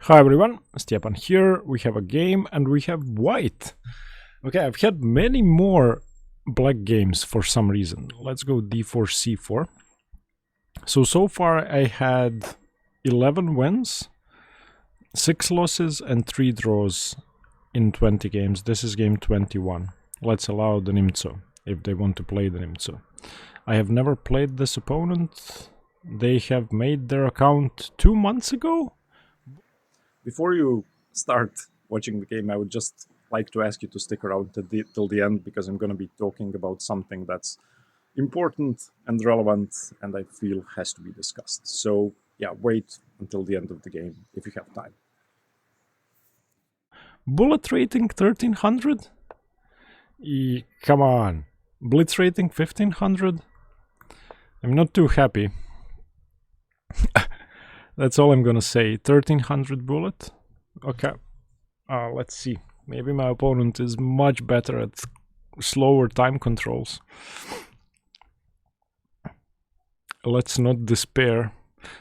Hi everyone, Stepan here. We have a game and we have white. Okay, I've had many more black games for some reason. Let's go d4, c4. So far I had 11 wins, 6 losses and 3 draws in 20 games. This is game 21. Let's allow the Nimzo if they want to play the Nimzo. I have never played this opponent. They have made their account 2 months ago. Before you start watching the game, I would just like to ask you to stick around till the end, because I'm going to be talking about something that's important and relevant and I feel has to be discussed. So yeah, wait until the end of the game if you have time. Bullet rating 1300? Come on. Blitz rating 1500? I'm not too happy. That's all I'm gonna say. 1300 bullet. Okay. Let's see. Maybe my opponent is much better at slower time controls. Let's not despair.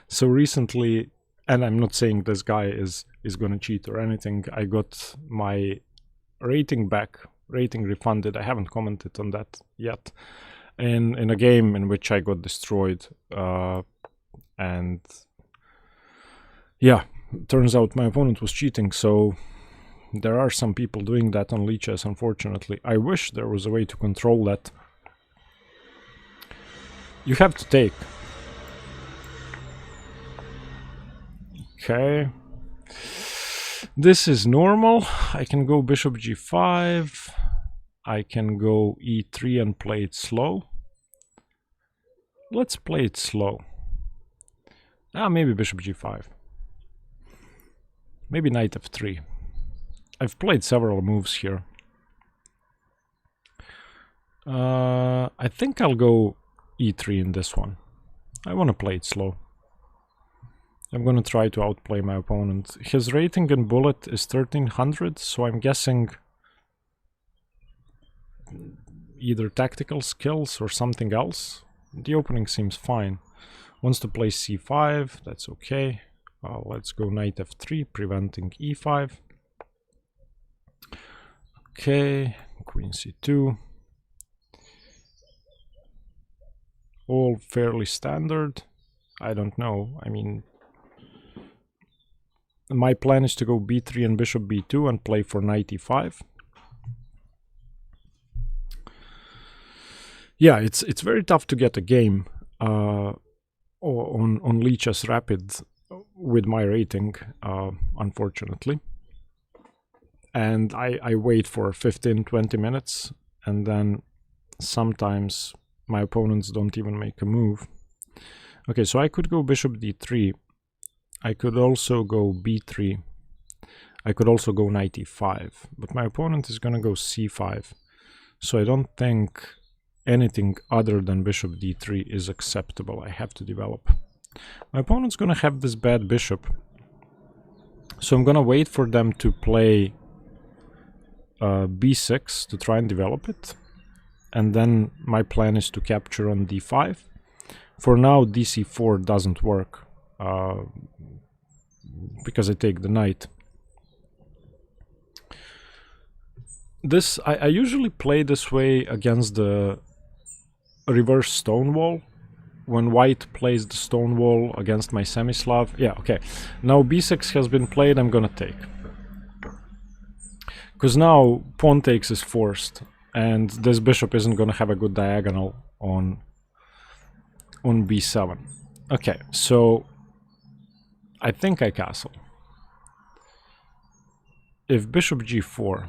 So recently, and I'm not saying this guy is gonna cheat or anything, I got my rating back, rating refunded. I haven't commented on that yet. In a game in which I got destroyed, and yeah, turns out my opponent was cheating, so there are some people doing that on leeches, unfortunately. I wish there was a way to control that. You have to take. Okay. This is normal. I can go bishop g5. I can go e3 and play it slow. Let's play it slow. Maybe bishop g5. Maybe knight f3. I've played several moves here. I think I'll go e3 in this one. I want to play it slow. I'm going to try to outplay my opponent. His rating in bullet is 1300, so I'm guessing either tactical skills or something else. The opening seems fine. Wants to play c5, that's okay. Let's go knight f3, preventing e5. Okay, queen c2. All fairly standard. I don't know. I mean, my plan is to go b3 and bishop b2 and play for knight e5. Yeah, it's very tough to get a game on Lichess Rapid with my rating, unfortunately. And I wait for 15-20 minutes, and then sometimes my opponents don't even make a move. Okay, so I could go bishop d3. I could also go b3. I could also go knight e5, but my opponent is gonna go c5. So I don't think anything other than bishop d3 is acceptable. I have to develop. My opponent's gonna have this bad bishop, so I'm gonna wait for them to play b6 to try and develop it, and then my plan is to capture on d5. For now, dc4 doesn't work because I take the knight. This I usually play this way against the reverse stonewall. When white plays the stonewall against my semi-Slav. Yeah, okay. Now b6 has been played, I'm gonna take. Because now pawn takes is forced, and this bishop isn't gonna have a good diagonal on b7. Okay, so I think I castle. If bishop g4,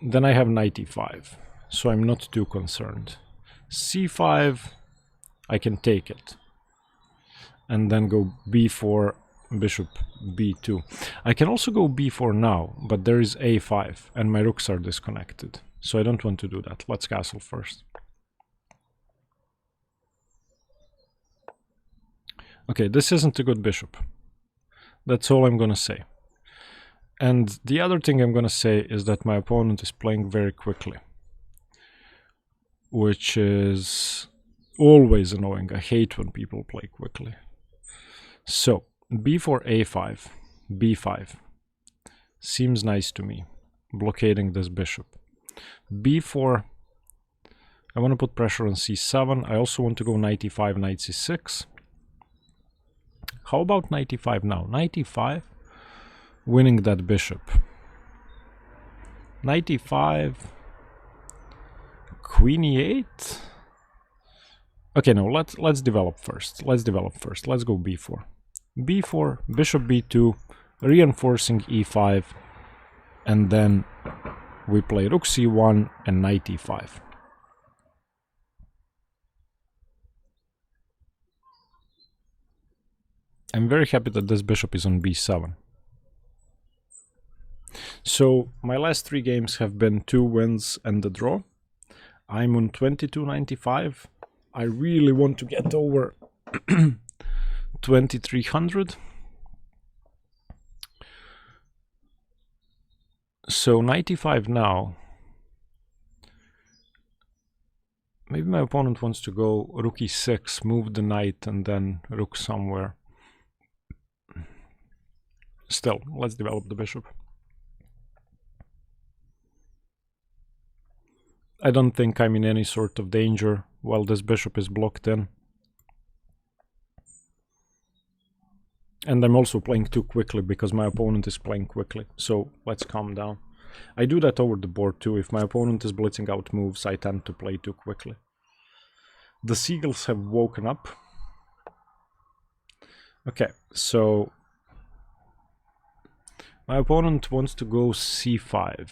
then I have knight e5, so I'm not too concerned. c5, I can take it, and then go b4, bishop b2. I can also go b4 now, but there is a5, and my rooks are disconnected, so I don't want to do that. Let's castle first. Okay, this isn't a good bishop. That's all I'm gonna say. And the other thing I'm gonna say is that my opponent is playing very quickly, which is always annoying. I hate when people play quickly. So b4, a5, b5. Seems nice to me, blockading this bishop. b4, I want to put pressure on c7. I also want to go knight e5, knight c6. How about knight e5 now? Knight e5, winning that bishop. Knight e5, queen e8. Okay, no, let's develop first. Let's go b4. b4, bishop b2, reinforcing e5, and then we play rook c1 and knight e5. I'm very happy that this bishop is on b7. So my last 3 games have been 2 wins and a draw. I'm on 2295. I really want to get over 2300. So knight e5 now. Maybe my opponent wants to go rook e6, move the knight, and then rook somewhere. Still, let's develop the bishop. I don't think I'm in any sort of danger while this bishop is blocked in. And I'm also playing too quickly because my opponent is playing quickly. So let's calm down. I do that over the board too. If my opponent is blitzing out moves, I tend to play too quickly. The seagulls have woken up. Okay, so my opponent wants to go c5.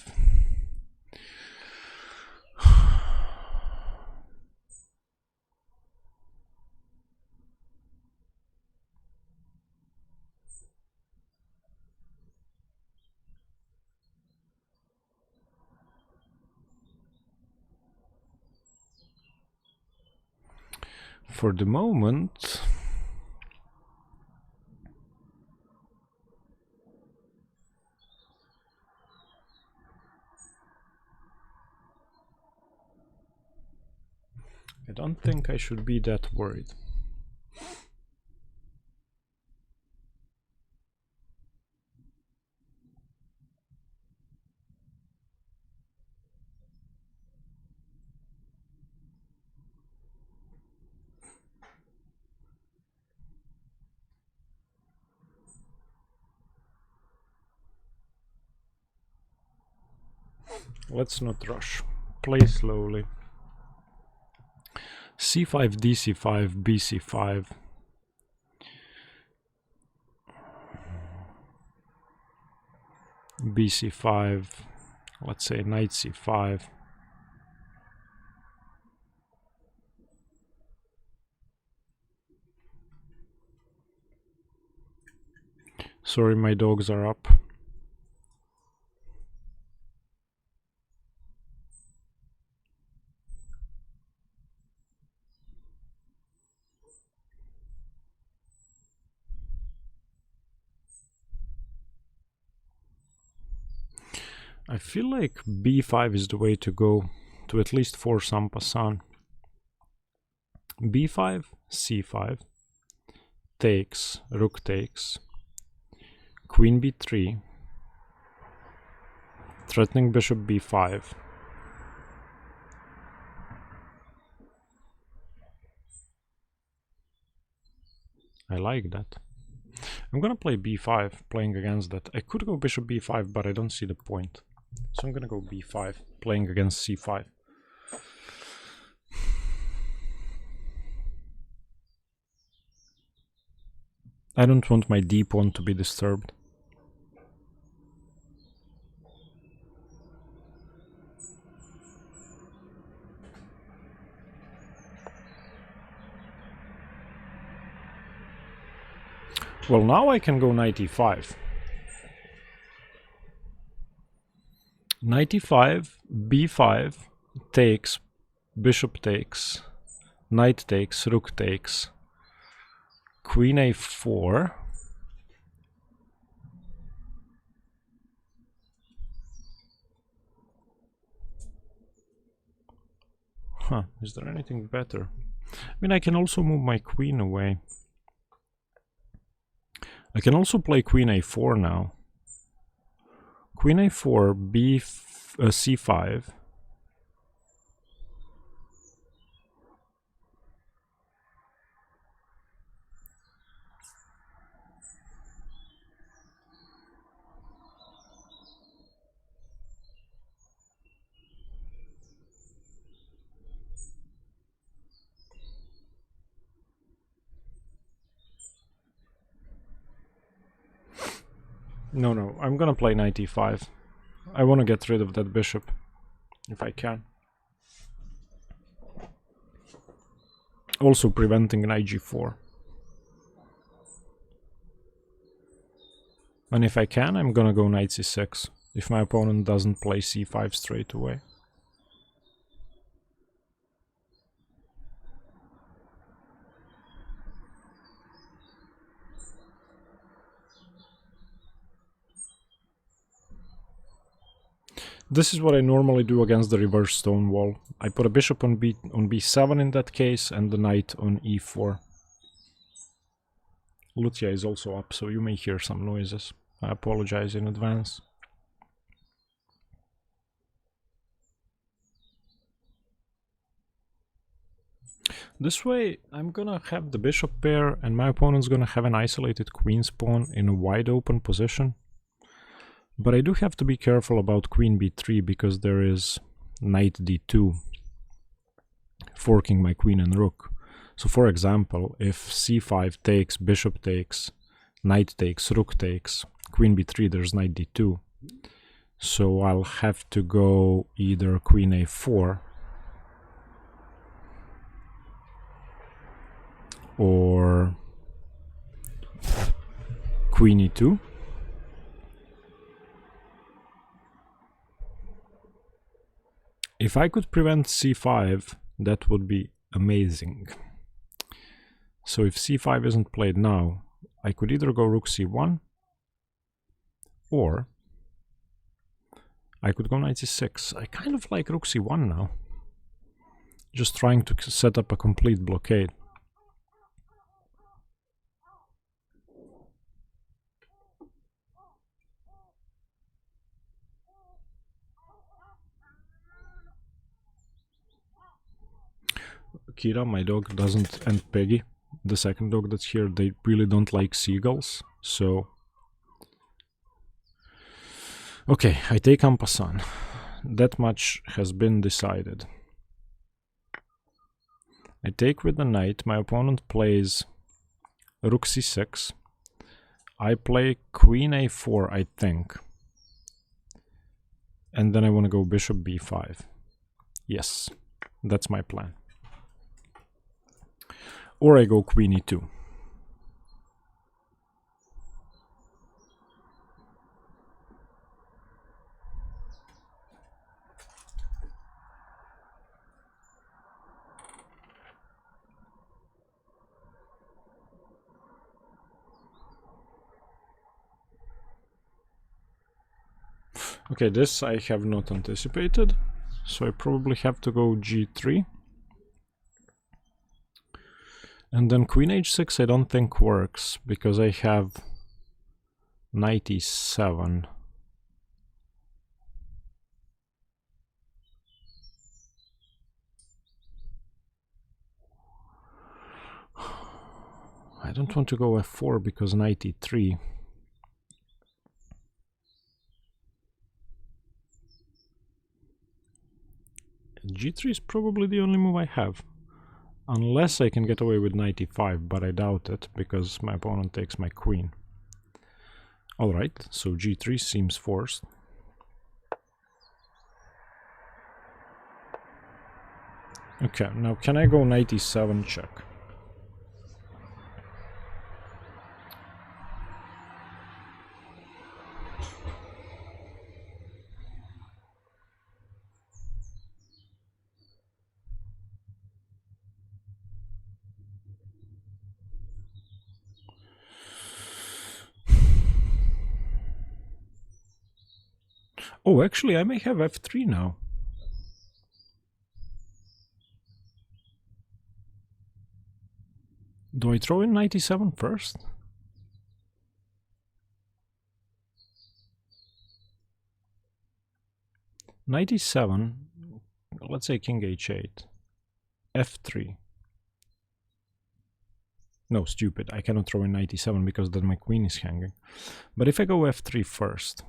For the moment, I don't think I should be that worried. Let's not rush. Play slowly. c5, dc5, bc5. bc5. Let's say knight c5. Sorry, my dogs are up. I feel like b5 is the way to go to at least force en passant. b5, c5, takes, rook takes, queen b3, threatening bishop b5. I like that. I'm gonna play b5, playing against that. I could go bishop b5, but I don't see the point. So I'm gonna go b5, playing against c5. I don't want my d pawn to be disturbed. Well, now I can go knight e5. Knight e5, b5, takes, bishop takes, knight takes, rook takes, queen a4. Huh, is there anything better? I mean, I can also move my queen away. I can also play queen a4 now. Queen a4, c5. No, I'm gonna play knight e5. I want to get rid of that bishop, if I can. Also preventing knight g4. And if I can, I'm gonna go knight c6, if my opponent doesn't play c5 straight away. This is what I normally do against the reverse stone wall. I put a bishop on b7 in that case, and the knight on e4. Lucia is also up, so you may hear some noises. I apologize in advance. This way, I'm gonna have the bishop pair, and my opponent's gonna have an isolated queen's pawn in a wide open position. But I do have to be careful about queen b3, because there is knight d2 forking my queen and rook. So for example, if c5 takes, bishop takes, knight takes, rook takes, queen b3, there's knight d2. So I'll have to go either queen a4 or queen e2. If I could prevent c5, that would be amazing. So if c5 isn't played now, I could either go rook c1, or I could go knight c6. I kind of like rook c1 now. Just trying to set up a complete blockade. Kira, my dog, doesn't, and Peggy, the second dog that's here, they really don't like seagulls, so... Okay, I take en passant. That much has been decided. I take with the knight, my opponent plays rook c6. I play queen a4, I think. And then I want to go bishop b5. Yes, that's my plan. Or I go queen e2. Okay, this I have not anticipated, so I probably have to go g3. And then queen h6 I don't think works, because I have knight e7. I don't want to go f4 because knight e3. g3 is probably the only move I have. Unless I can get away with knight e5, but I doubt it, because my opponent takes my queen. Alright, so g3 seems forced. Okay, now can I go knight e7 check? Oh, actually, I may have f3 now. Do I throw in knight e7 first? Knight e7, let's say king h8, f3. No, stupid, I cannot throw in knight e7 because then my queen is hanging. But if I go f3 first,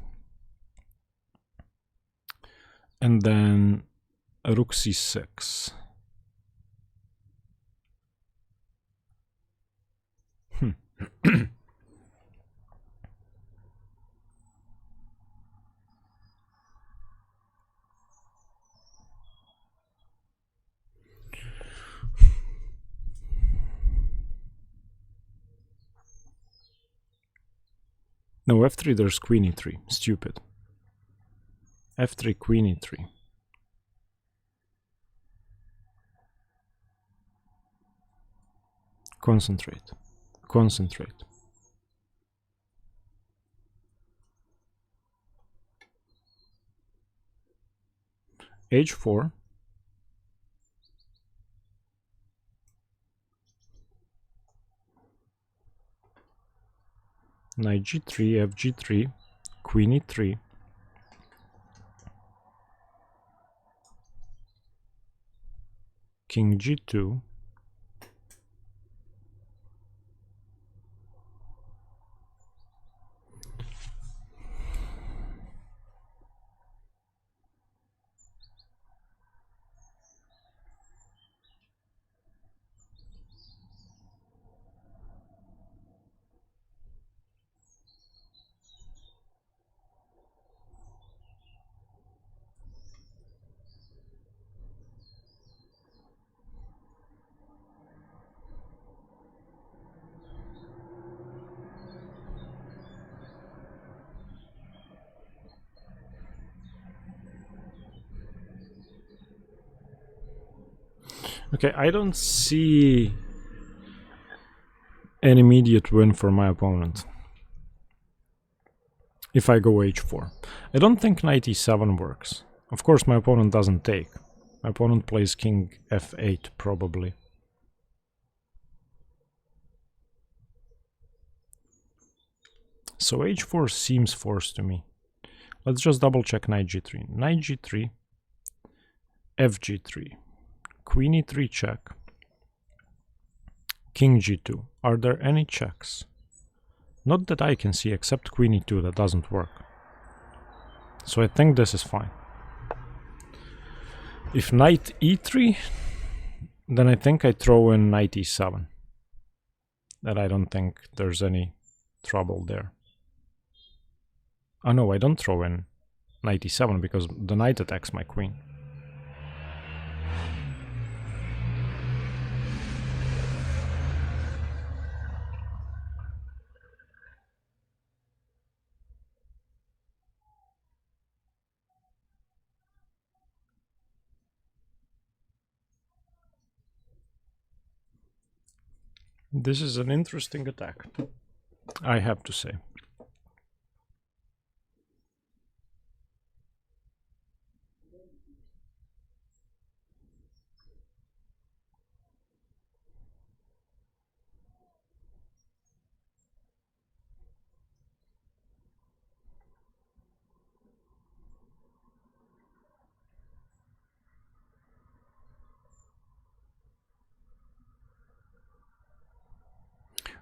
and then rook c6. No, f3, there's queen e3. Stupid. f3, queen e3. Concentrate. Concentrate. h4. Knight g3, fg3, queen e3. King g2. Okay, I don't see an immediate win for my opponent if I go h4. I don't think knight e7 works. Of course, my opponent doesn't take. My opponent plays king f8 probably. So h4 seems forced to me. Let's just double check knight g3. Knight g3, fg3, queen e3 check, king g2. Are there any checks? Not that I can see, except queen e2, that doesn't work. So I think this is fine. If knight e3, then I think I throw in knight e7. That I don't think there's any trouble there. Oh no, I don't throw in knight e7 because the knight attacks my queen. This is an interesting attack, I have to say.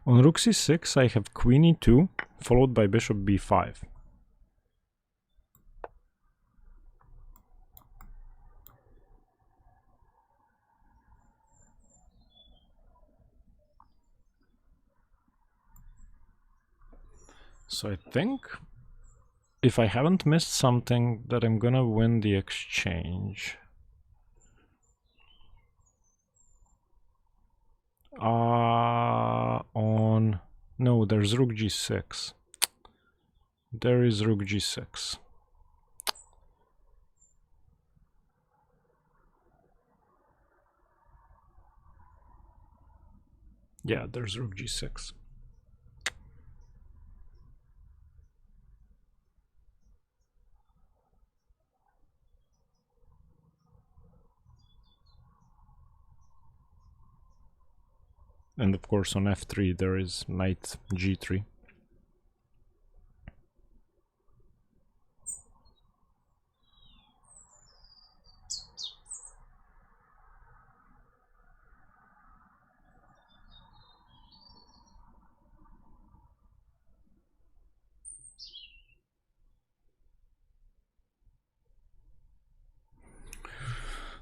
On rook c6, I have queen e2, followed by bishop b5. So I think, if I haven't missed something, that I'm gonna win the exchange. No, there's rook g6. There is rook g6. Yeah, there's rook g6. And of course on f3 there is knight g3.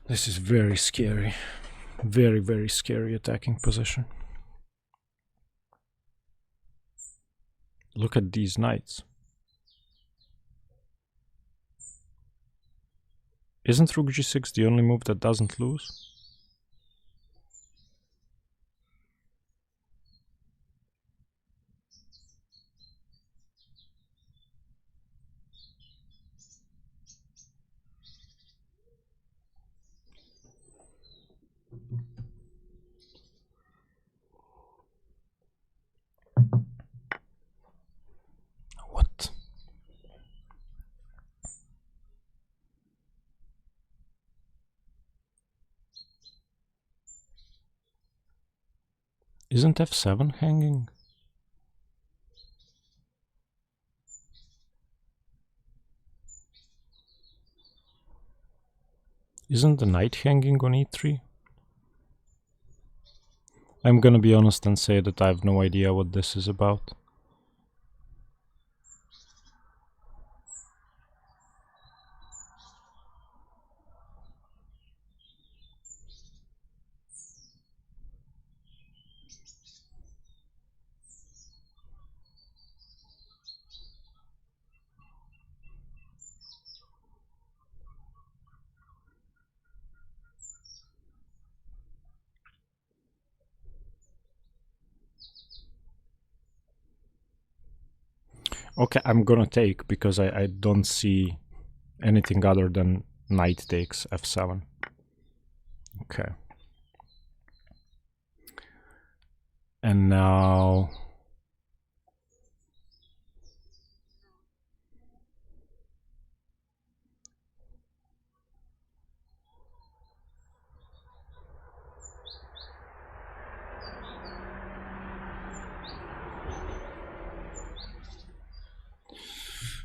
This is very scary. Very, very scary attacking position. Look at these knights. Isn't rook g6 the only move that doesn't lose? What? Isn't f7 hanging? Isn't the knight hanging on e3? I'm gonna be honest and say that I have no idea what this is about. Okay, I'm gonna take because I don't see anything other than knight takes f7. Okay. And now...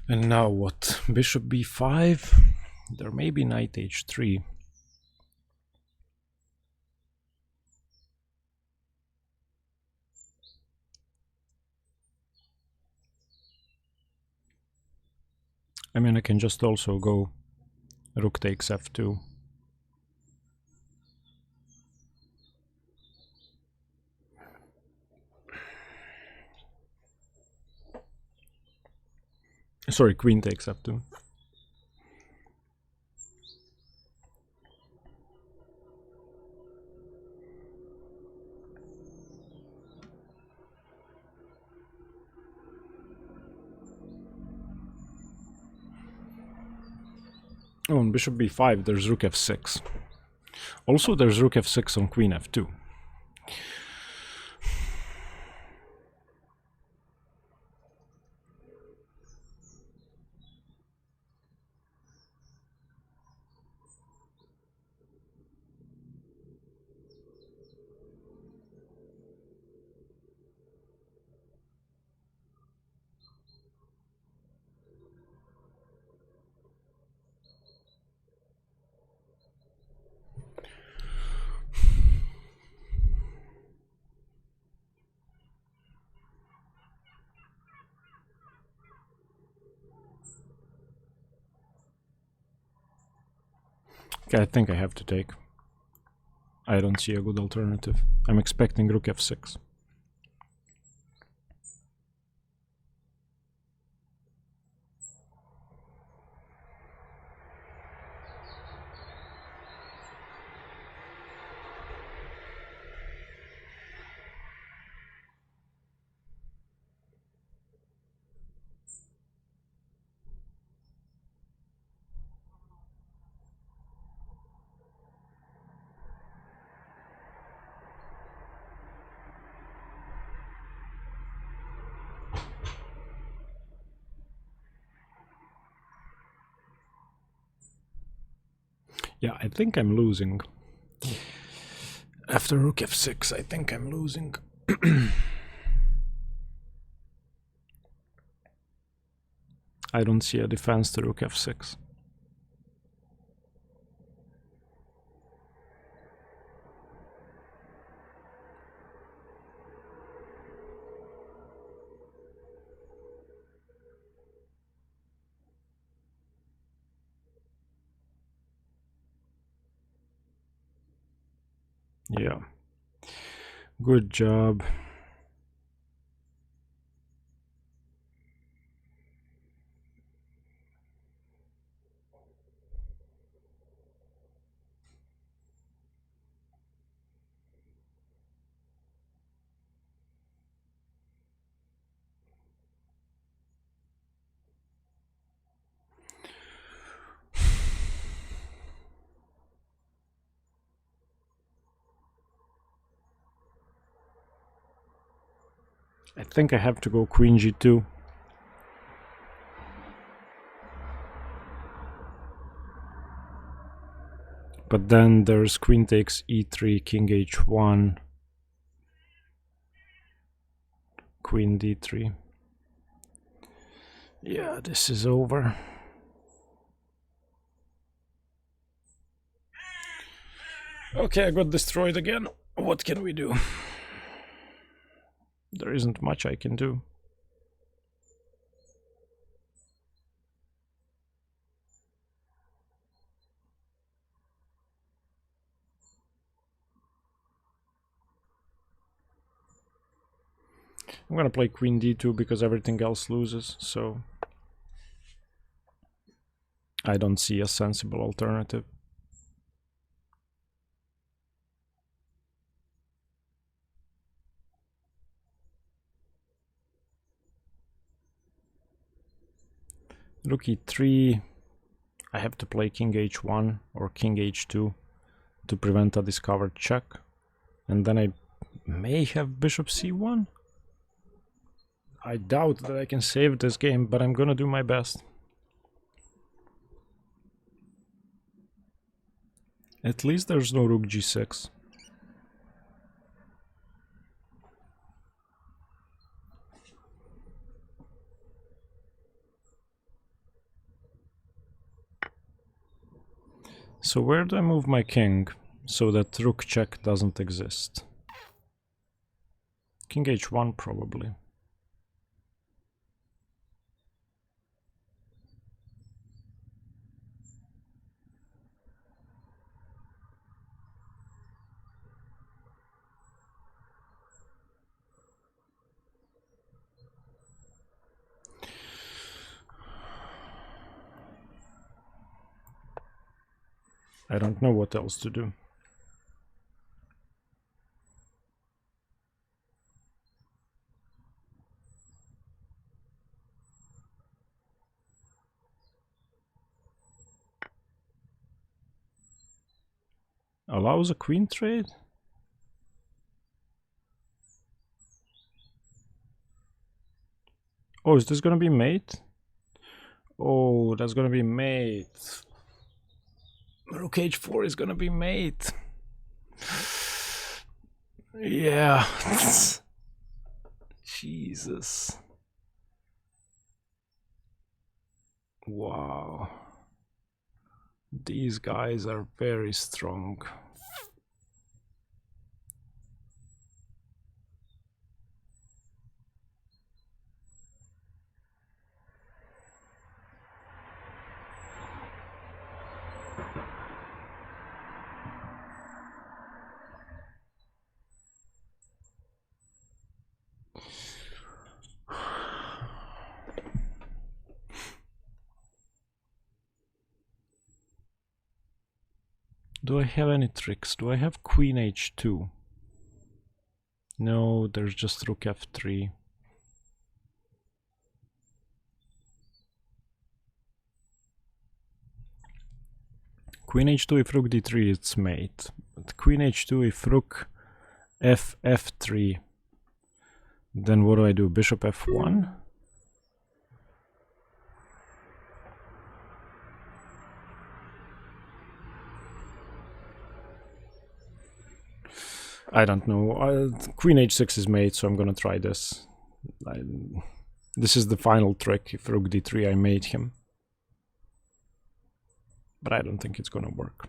And now what? Bishop b5? There may be knight h3. I mean, I can just also go rook takes f2. Sorry, queen takes f2. Oh, on bishop b5 there's rook f6. Also there's rook f6 on queen f2. Okay, I think I have to take. I don't see a good alternative. I'm expecting rook f6. Yeah, I think I'm losing. After rook f6, I think I'm losing. I don't see a defense to rook f6. Yeah. Good job. I think I have to go queen g2. But then there's queen takes e3, king h1, queen d3. Yeah, this is over. Okay, I got destroyed again. What can we do? There isn't much I can do. I'm gonna play queen d2 because everything else loses, so I don't see a sensible alternative. Rook e3. I have to play king h1 or king h2 to prevent a discovered check. And then I may have bishop c1. I doubt that I can save this game, but I'm gonna do my best. At least there's no rook g6. So where do I move my king so that rook check doesn't exist? King h1 probably. I don't know what else to do. Allows a queen trade? Oh, is this gonna be mate? Oh, that's gonna be mate. Rook h4 is gonna be mate. Yeah. Jesus. Wow. These guys are very strong. Do I have any tricks? Do I have queen h2? No, there's just rook f3. Queen h2 if rook d3 it's mate. But queen h2 if rook f3. Then what do I do? Bishop f1? I don't know. Queen h6 is mate, so I'm gonna try this. This is the final trick. If rook d3 I mate him. But I don't think it's gonna work.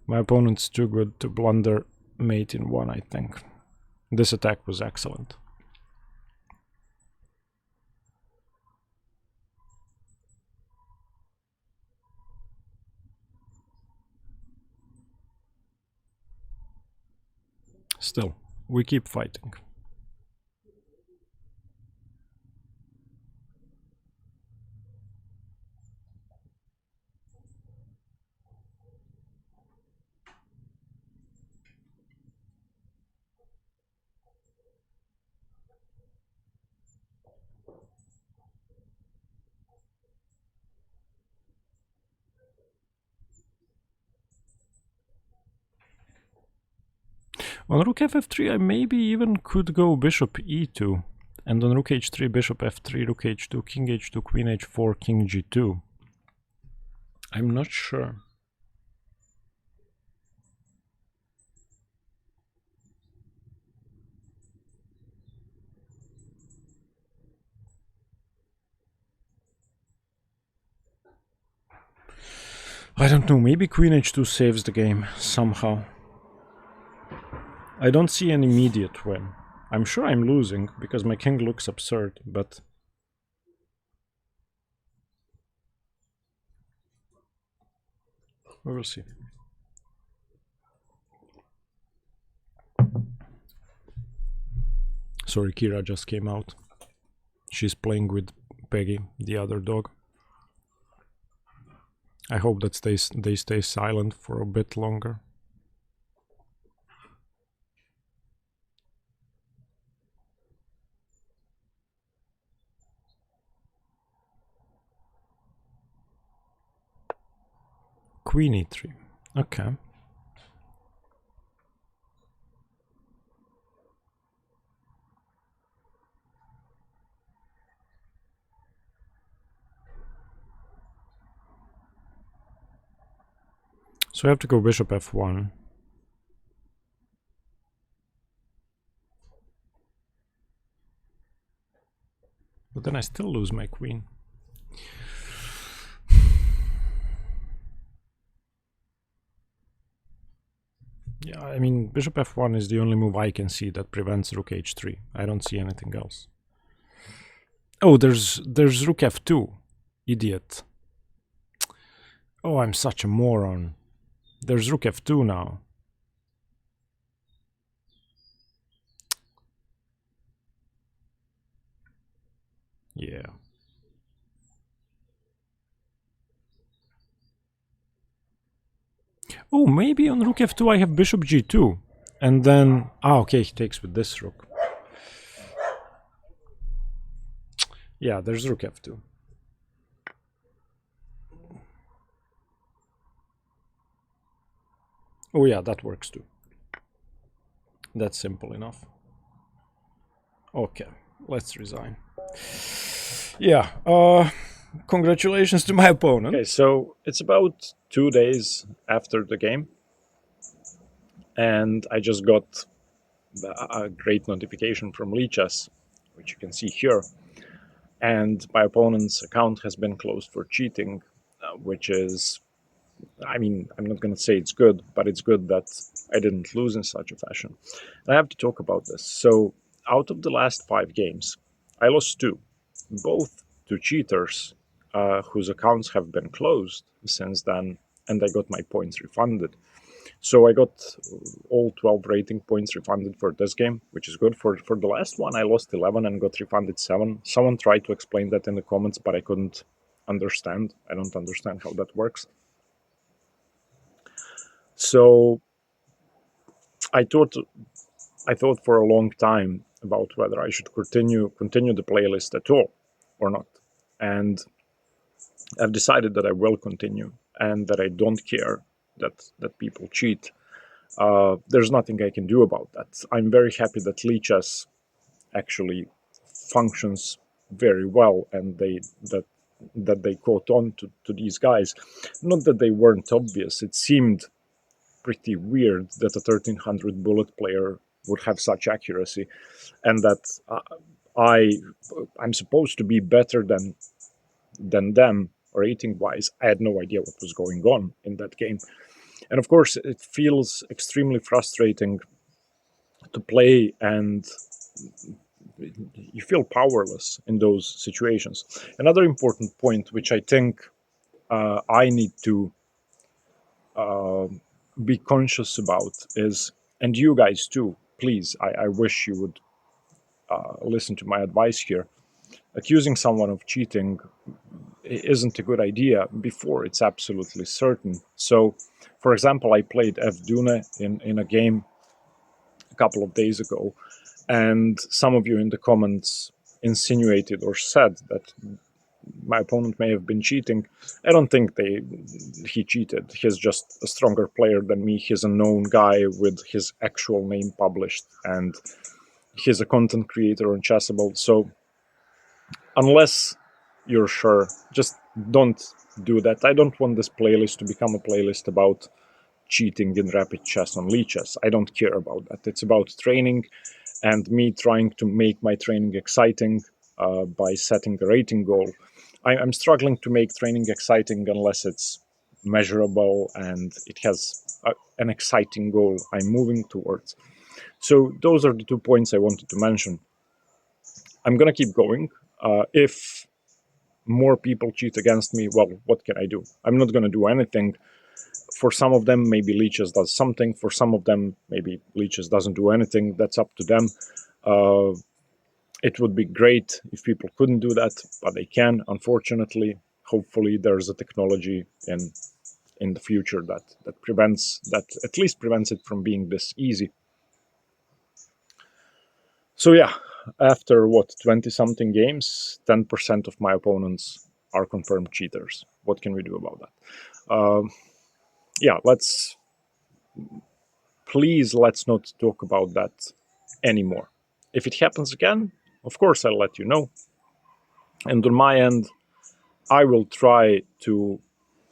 My opponent's too good to blunder mate in one, I think. This attack was excellent. Still, we keep fighting. On rook ff3, I maybe even could go bishop e2. And on rook h3, bishop f3, rook h2, king h2, queen h4, king g2. I'm not sure. I don't know, maybe queen h2 saves the game somehow. I don't see an immediate win. I'm sure I'm losing because my king looks absurd, but we will see. Sorry, Kira just came out. She's playing with Peggy, the other dog. I hope that they stay silent for a bit longer. Queen e3. Okay. So I have to go bishop f1. But then I still lose my queen. Yeah, I mean, bishop f1 is the only move I can see that prevents rook h3. I don't see anything else. Oh, there's rook f2. Idiot. Oh, I'm such a moron. There's rook f2 now. Yeah. Oh, maybe on rook f2 I have bishop g2. And then... Ah, okay, he takes with this rook. Yeah, there's rook f2. Oh yeah, that works too. That's simple enough. Okay, let's resign. Yeah, congratulations to my opponent. Okay, so it's about 2 days after the game, and I just got a great notification from Lichess, which you can see here, and my opponent's account has been closed for cheating, which is, I mean, I'm not going to say it's good, but it's good that I didn't lose in such a fashion. And I have to talk about this. So out of the last 5 games, I lost 2, both to cheaters whose accounts have been closed since then, and I got my points refunded. So I got all 12 rating points refunded for this game, which is good. For the last one, I lost 11 and got refunded 7. Someone tried to explain that in the comments, but I couldn't understand. I don't understand how that works. So I thought for a long time about whether I should continue the playlist at all or not. And I've decided that I will continue and that I don't care that people cheat. There's nothing I can do about that. I'm very happy that Lichess actually functions very well and that they caught on to these guys. Not that they weren't obvious. It seemed pretty weird that a 1300 bullet player would have such accuracy, and that I'm supposed to be better than them rating wise. I had no idea what was going on in that game, and of course it feels extremely frustrating to play, and you feel powerless in those situations. Another important point, which I think I need to be conscious about, is, and you guys too, please, I wish you would listen to my advice here. Accusing someone of cheating isn't a good idea before it's absolutely certain. So, for example, I played F Dune in a game a couple of days ago, and some of you in the comments insinuated or said that my opponent may have been cheating. I don't think he cheated. He's just a stronger player than me. He's a known guy with his actual name published, and he's a content creator on Chessable. So unless you're sure, just don't do that. I don't want this playlist to become a playlist about cheating in rapid chess on leeches. I don't care about that. It's about training and me trying to make my training exciting by setting a rating goal. I'm struggling to make training exciting unless it's measurable and it has an exciting goal I'm moving towards. So those are the 2 points I wanted to mention. I'm going to keep going. If more people cheat against me, well, what can I do? I'm not going to do anything. For some of them, maybe Leeches does something. For some of them, maybe Leeches doesn't do anything. That's up to them. It would be great if people couldn't do that, but they can, unfortunately. Hopefully there's a technology in the future that at least prevents it from being this easy. So yeah, after 20-something games, 10% of my opponents are confirmed cheaters. What can we do about that? Yeah, please let's not talk about that anymore. If it happens again, of course I'll let you know. And on my end, I will try to,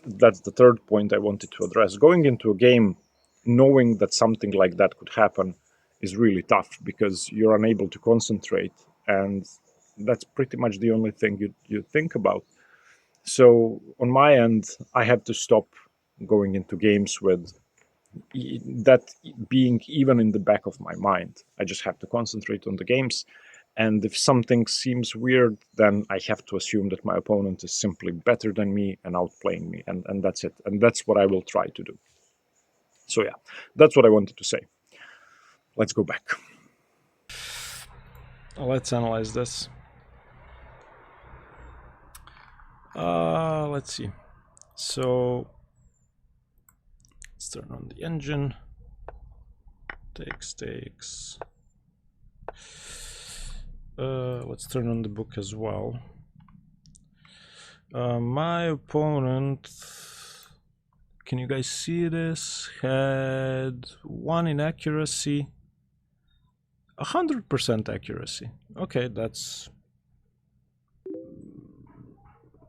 that's the third point I wanted to address. Going into a game knowing that something like that could happen is really tough because you're unable to concentrate, and that's pretty much the only thing you think about. So on my end, I had to stop going into games with that being even in the back of my mind. I just have to concentrate on the games, and if something seems weird, then I have to assume that my opponent is simply better than me and outplaying me, and that's it. And that's what I will try to do. So yeah, that's what I wanted to say. Let's go back. Let's analyze this. Let's see. So let's turn on the engine. Takes. Let's turn on the book as well. My opponent, can you guys see this? Had 1 inaccuracy, 100% accuracy. Okay, that's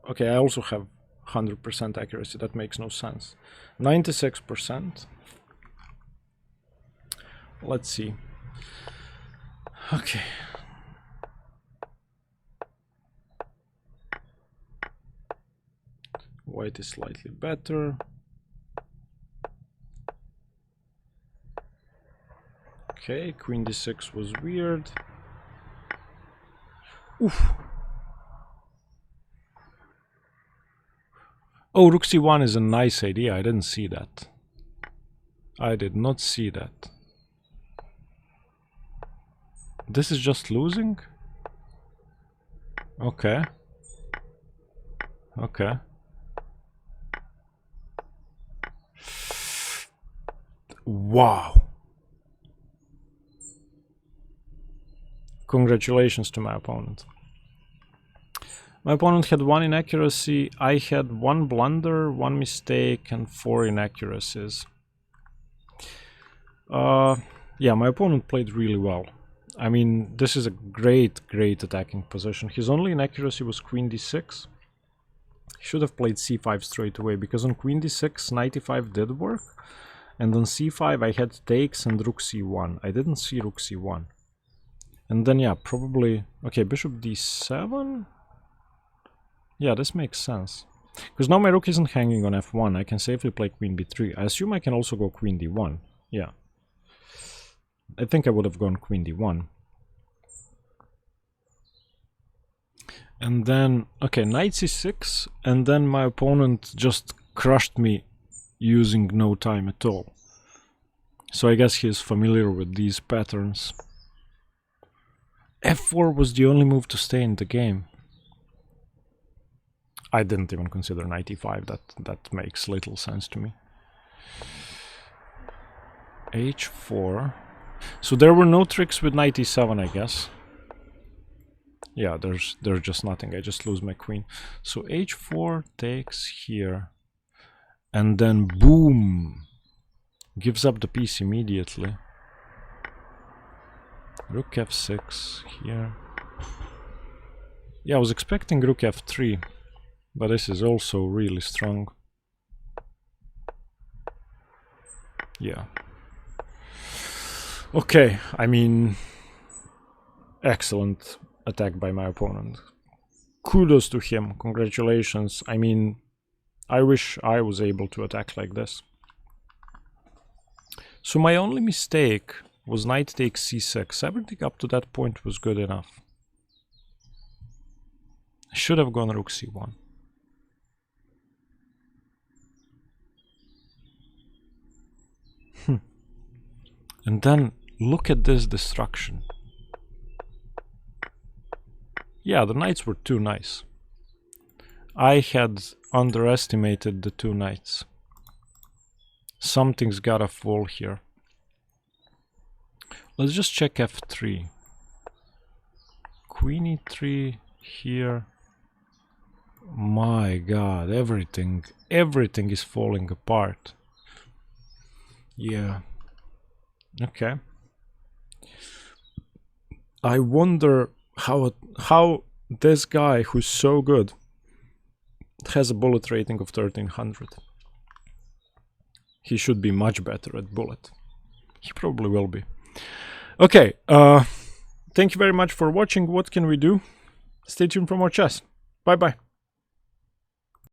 okay. I also have 100% accuracy. That makes no sense. 96%. Let's see. Okay. White is slightly better. Okay, queen d6 was weird. Oof. Oh, rook c1 is a nice idea. I didn't see that. I did not see that. This is just losing? Okay. Okay. Wow. Congratulations to my opponent. My opponent had 1 inaccuracy. I had 1 blunder, 1 mistake, and 4 inaccuracies. Yeah, my opponent played really well. I mean, this is a great attacking position. His only inaccuracy was queen d6. He should have played c5 straight away, because on queen d6, knight e5 did work. And on c5 I had takes and rook c1. I didn't see rook c1. And then, yeah, probably... Okay, bishop d7? Yeah, this makes sense. Because now my rook isn't hanging on f1. I can safely play queen b3. I assume I can also go queen d1. Yeah. I think I would have gone queen d1. And then, okay, knight c6. And then my opponent just crushed me using no time at all. So I guess he's familiar with these patterns. F4 was the only move to stay in the game. I didn't even consider knight e5. That makes little sense to me. H4. So there were no tricks with knight e7, I guess. Yeah, there's just nothing. I just lose my queen. So h4 takes here. And then boom! Gives up the piece immediately. Rook f6 here. Yeah, I was expecting rook f3. But this is also really strong. Yeah. Okay, I mean, excellent attack by my opponent. Kudos to him, congratulations. I mean, I wish I was able to attack like this. So my only mistake was knight takes c6. Everything up to that point was good enough. I should have gone rook c1. And then look at this destruction. Yeah, the knights were too nice. I had underestimated the two knights. Something's gotta fall here. Let's just check f3. Queen e3 here. My god, everything is falling apart. Yeah. Okay. I wonder how this guy who's so good has a bullet rating of 1300. He should be much better at bullet. He probably will be. Okay, thank you very much for watching. What can we do? Stay tuned for more chess. Bye bye.